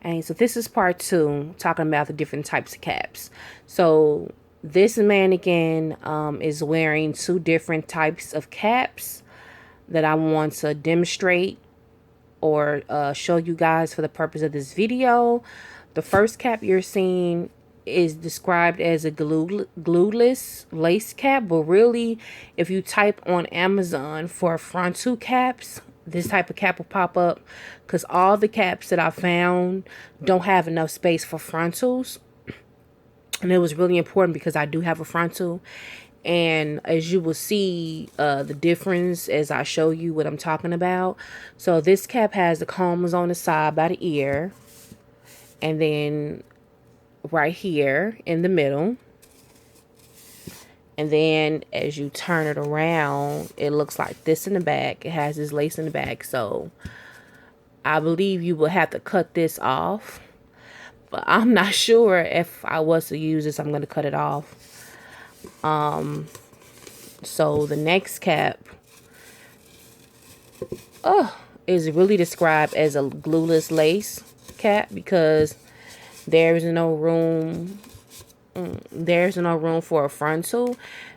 And so this is part 2, talking about the different types of caps. So this mannequin is wearing 2 different types of caps that I want to demonstrate or show you guys for the purpose of this video. The first cap you're seeing is described as a glueless lace cap, but really, if you type on Amazon for frontal caps, this type of cap will pop up, because all the caps that I found don't have enough space for frontals. And it was really important because I do have a frontal. And as you will see the difference as I show you what I'm talking about. So this cap has the combs on the side by the ear. And then right here in the middle. And then as you turn it around, it looks like this in the back. It has this lace in the back. So I believe you will have to cut this off. But I'm not sure if I was to use this, I'm going to cut it off. So the next cap is really described as a glueless lace cap, because there's no room for a frontal.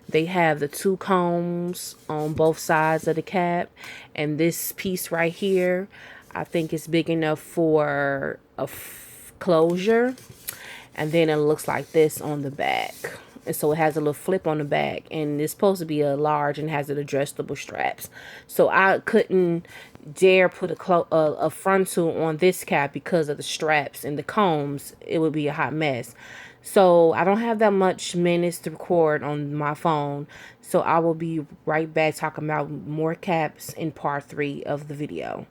They have the 2 combs on both sides of the cap, and this piece right here I think is big enough for a closure. And then it looks like this on the back. And so it has a little flip on the back, and it's supposed to be a large and has an adjustable straps. So I couldn't dare put a frontal on this cap because of the straps and the combs. It would be a hot mess. So I don't have that much minutes to record on my phone. So I will be right back talking about more caps in part 3 of the video.